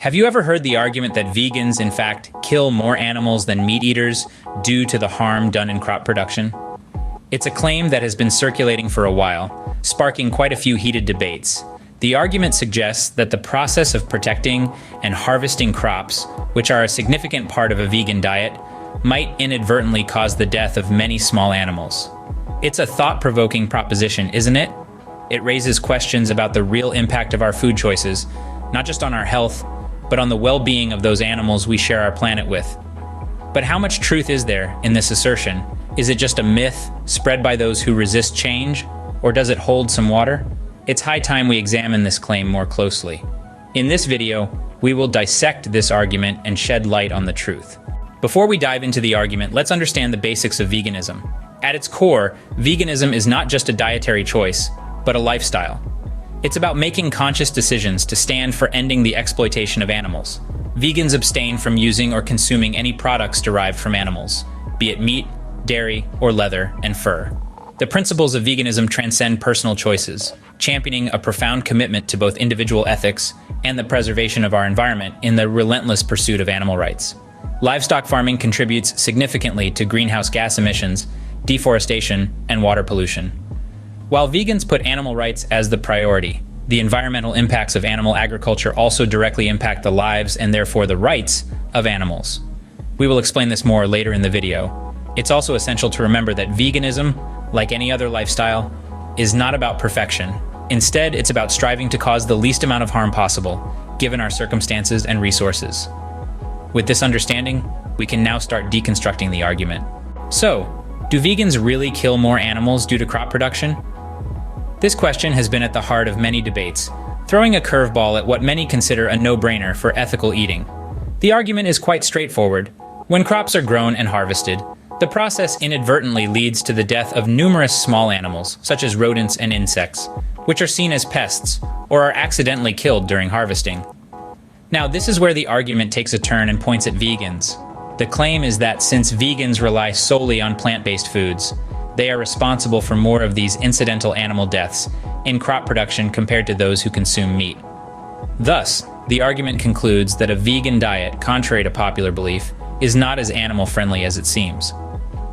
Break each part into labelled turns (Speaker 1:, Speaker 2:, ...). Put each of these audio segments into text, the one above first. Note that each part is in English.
Speaker 1: Have you ever heard the argument that vegans, in fact, kill more animals than meat eaters due to the harm done in crop production? It's a claim that has been circulating for a while, sparking quite a few heated debates. The argument suggests that the process of protecting and harvesting crops, which are a significant part of a vegan diet, might inadvertently cause the death of many small animals. It's a thought-provoking proposition, isn't it? It raises questions about the real impact of our food choices, not just on our health, but on the well-being of those animals we share our planet with. But how much truth is there in this assertion? Is it just a myth spread by those who resist change, or does it hold some water? It's high time we examine this claim more closely. In this video, we will dissect this argument and shed light on the truth. Before we dive into the argument, let's understand the basics of veganism. At its core, veganism is not just a dietary choice, but a lifestyle. It's about making conscious decisions to stand for ending the exploitation of animals. Vegans abstain from using or consuming any products derived from animals, be it meat, dairy, or leather and fur. The principles of veganism transcend personal choices, championing a profound commitment to both individual ethics and the preservation of our environment in the relentless pursuit of animal rights. Livestock farming contributes significantly to greenhouse gas emissions, deforestation, and water pollution. While vegans put animal rights as the priority, the environmental impacts of animal agriculture also directly impact the lives and therefore the rights of animals. We will explain this more later in the video. It's also essential to remember that veganism, like any other lifestyle, is not about perfection. Instead, it's about striving to cause the least amount of harm possible, given our circumstances and resources. With this understanding, we can now start deconstructing the argument. So, do vegans really kill more animals due to crop production? This question has been at the heart of many debates, throwing a curveball at what many consider a no-brainer for ethical eating. The argument is quite straightforward. When crops are grown and harvested, the process inadvertently leads to the death of numerous small animals, such as rodents and insects, which are seen as pests or are accidentally killed during harvesting. Now, this is where the argument takes a turn and points at vegans. The claim is that since vegans rely solely on plant-based foods, they are responsible for more of these incidental animal deaths in crop production compared to those who consume meat. Thus, the argument concludes that a vegan diet, contrary to popular belief, is not as animal-friendly as it seems.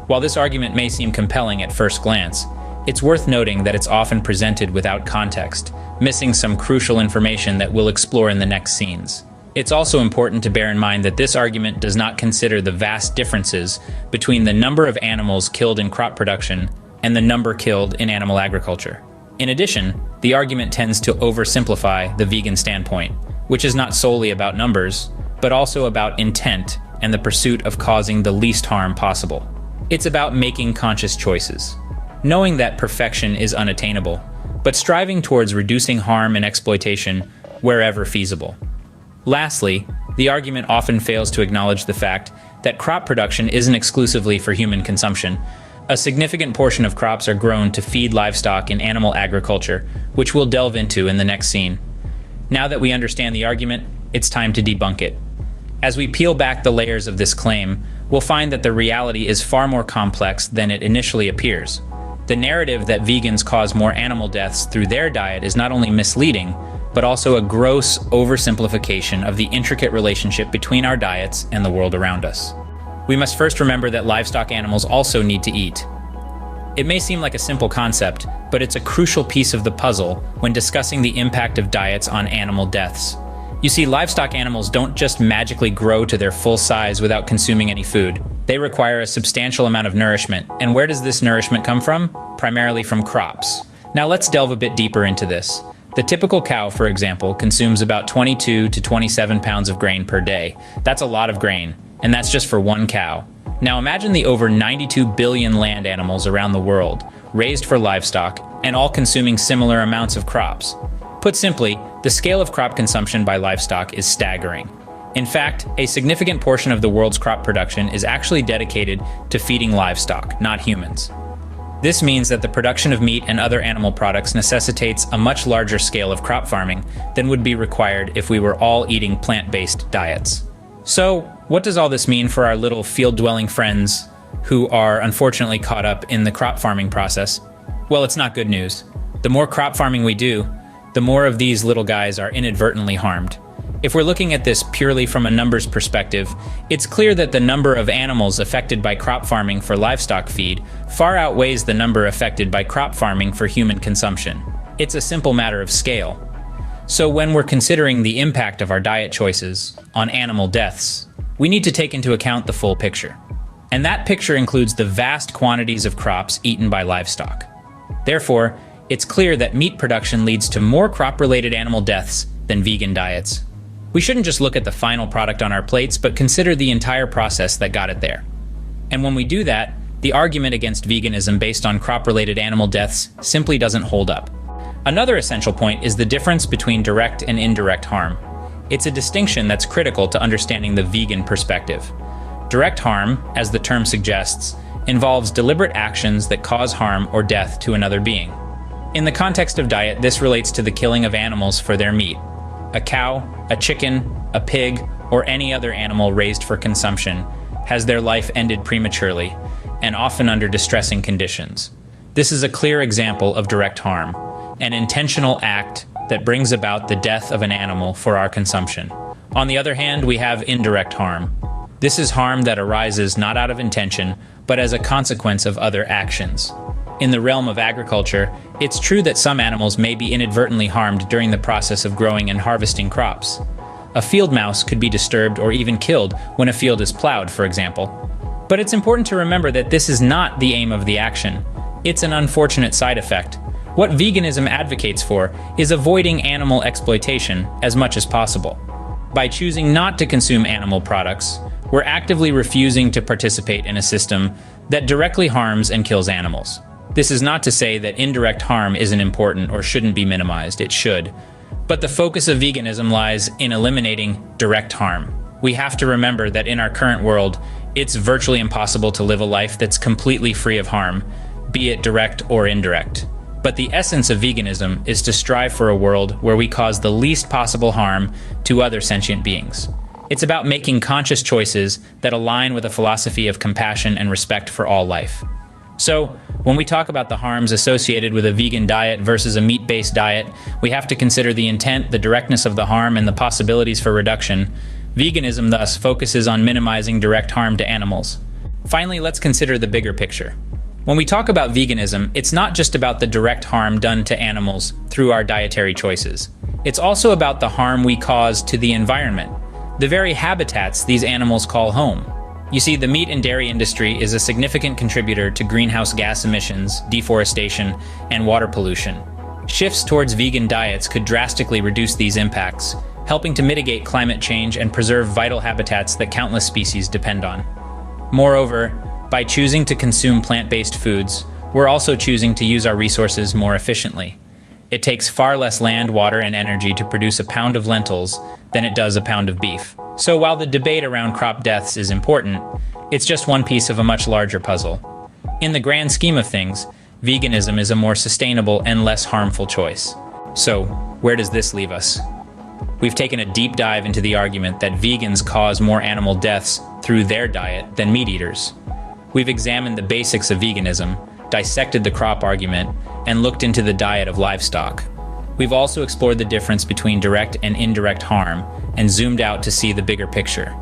Speaker 1: While this argument may seem compelling at first glance, it's worth noting that it's often presented without context, missing some crucial information that we'll explore in the next scenes. It's also important to bear in mind that this argument does not consider the vast differences between the number of animals killed in crop production and the number killed in animal agriculture. In addition, the argument tends to oversimplify the vegan standpoint, which is not solely about numbers, but also about intent and the pursuit of causing the least harm possible. It's about making conscious choices, knowing that perfection is unattainable, but striving towards reducing harm and exploitation wherever feasible. Lastly, the argument often fails to acknowledge the fact that crop production isn't exclusively for human consumption. A significant portion of crops are grown to feed livestock in animal agriculture, which we'll delve into in the next scene. Now that we understand the argument, it's time to debunk it. As we peel back the layers of this claim, we'll find that the reality is far more complex than it initially appears. The narrative that vegans cause more animal deaths through their diet is not only misleading, but also a gross oversimplification of the intricate relationship between our diets and the world around us. We must first remember that livestock animals also need to eat. It may seem like a simple concept, but it's a crucial piece of the puzzle when discussing the impact of diets on animal deaths. You see, livestock animals don't just magically grow to their full size without consuming any food. They require a substantial amount of nourishment. And where does this nourishment come from? Primarily from crops. Now let's delve a bit deeper into this. The typical cow, for example, consumes about 22 to 27 pounds of grain per day. That's a lot of grain, and that's just for one cow. Now imagine the over 92 billion land animals around the world, raised for livestock, and all consuming similar amounts of crops. Put simply, the scale of crop consumption by livestock is staggering. In fact, a significant portion of the world's crop production is actually dedicated to feeding livestock, not humans. This means that the production of meat and other animal products necessitates a much larger scale of crop farming than would be required if we were all eating plant-based diets. So, what does all this mean for our little field-dwelling friends who are unfortunately caught up in the crop farming process? Well, it's not good news. The more crop farming we do, the more of these little guys are inadvertently harmed. If we're looking at this purely from a numbers perspective, it's clear that the number of animals affected by crop farming for livestock feed far outweighs the number affected by crop farming for human consumption. It's a simple matter of scale. So when we're considering the impact of our diet choices on animal deaths, we need to take into account the full picture. And that picture includes the vast quantities of crops eaten by livestock. Therefore, it's clear that meat production leads to more crop-related animal deaths than vegan diets. We shouldn't just look at the final product on our plates, but consider the entire process that got it there. And when we do that, the argument against veganism based on crop-related animal deaths simply doesn't hold up. Another essential point is the difference between direct and indirect harm. It's a distinction that's critical to understanding the vegan perspective. Direct harm, as the term suggests, involves deliberate actions that cause harm or death to another being. In the context of diet, this relates to the killing of animals for their meat. A cow, a chicken, a pig, or any other animal raised for consumption has their life ended prematurely, and often under distressing conditions. This is a clear example of direct harm, an intentional act that brings about the death of an animal for our consumption. On the other hand, we have indirect harm. This is harm that arises not out of intention, but as a consequence of other actions. In the realm of agriculture, it's true that some animals may be inadvertently harmed during the process of growing and harvesting crops. A field mouse could be disturbed or even killed when a field is plowed, for example. But it's important to remember that this is not the aim of the action. It's an unfortunate side effect. What veganism advocates for is avoiding animal exploitation as much as possible. By choosing not to consume animal products, we're actively refusing to participate in a system that directly harms and kills animals. This is not to say that indirect harm isn't important or shouldn't be minimized. It should. But the focus of veganism lies in eliminating direct harm. We have to remember that in our current world, it's virtually impossible to live a life that's completely free of harm, be it direct or indirect. But the essence of veganism is to strive for a world where we cause the least possible harm to other sentient beings. It's about making conscious choices that align with a philosophy of compassion and respect for all life. So, when we talk about the harms associated with a vegan diet versus a meat-based diet, we have to consider the intent, the directness of the harm, and the possibilities for reduction. Veganism, thus, focuses on minimizing direct harm to animals. Finally, let's consider the bigger picture. When we talk about veganism, it's not just about the direct harm done to animals through our dietary choices. It's also about the harm we cause to the environment, the very habitats these animals call home. You see, the meat and dairy industry is a significant contributor to greenhouse gas emissions, deforestation, and water pollution. Shifts towards vegan diets could drastically reduce these impacts, helping to mitigate climate change and preserve vital habitats that countless species depend on. Moreover, by choosing to consume plant-based foods, we're also choosing to use our resources more efficiently. It takes far less land, water, and energy to produce a pound of lentils than it does a pound of beef. So while the debate around crop deaths is important, it's just one piece of a much larger puzzle. In the grand scheme of things, veganism is a more sustainable and less harmful choice. So, where does this leave us? We've taken a deep dive into the argument that vegans cause more animal deaths through their diet than meat eaters. We've examined the basics of veganism, dissected the crop argument, and looked into the diet of livestock. We've also explored the difference between direct and indirect harm and zoomed out to see the bigger picture.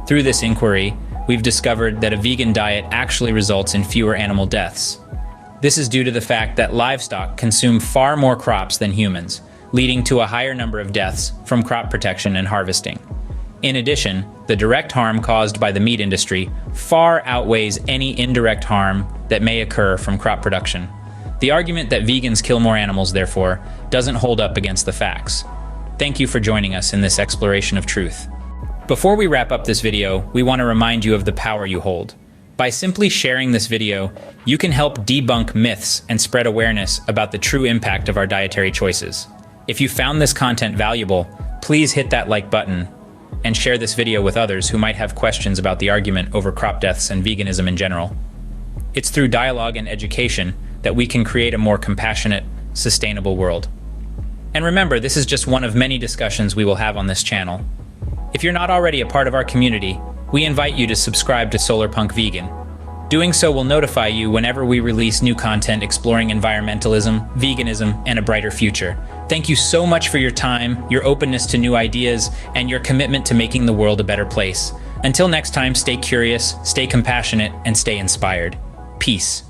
Speaker 1: Through this inquiry, we've discovered that a vegan diet actually results in fewer animal deaths. This is due to the fact that livestock consume far more crops than humans, leading to a higher number of deaths from crop protection and harvesting. In addition, the direct harm caused by the meat industry far outweighs any indirect harm that may occur from crop production. The argument that vegans kill more animals, therefore, doesn't hold up against the facts. Thank you for joining us in this exploration of truth. Before we wrap up this video, we want to remind you of the power you hold. By simply sharing this video, you can help debunk myths and spread awareness about the true impact of our dietary choices. If you found this content valuable, please hit that like button and share this video with others who might have questions about the argument over crop deaths and veganism in general. It's through dialogue and education that we can create a more compassionate, sustainable world. And remember, this is just one of many discussions we will have on this channel. If you're not already a part of our community, we invite you to subscribe to Solarpunk Vegan. Doing so will notify you whenever we release new content exploring environmentalism, veganism, and a brighter future. Thank you so much for your time, your openness to new ideas, and your commitment to making the world a better place. Until next time, stay curious, stay compassionate, and stay inspired. Peace.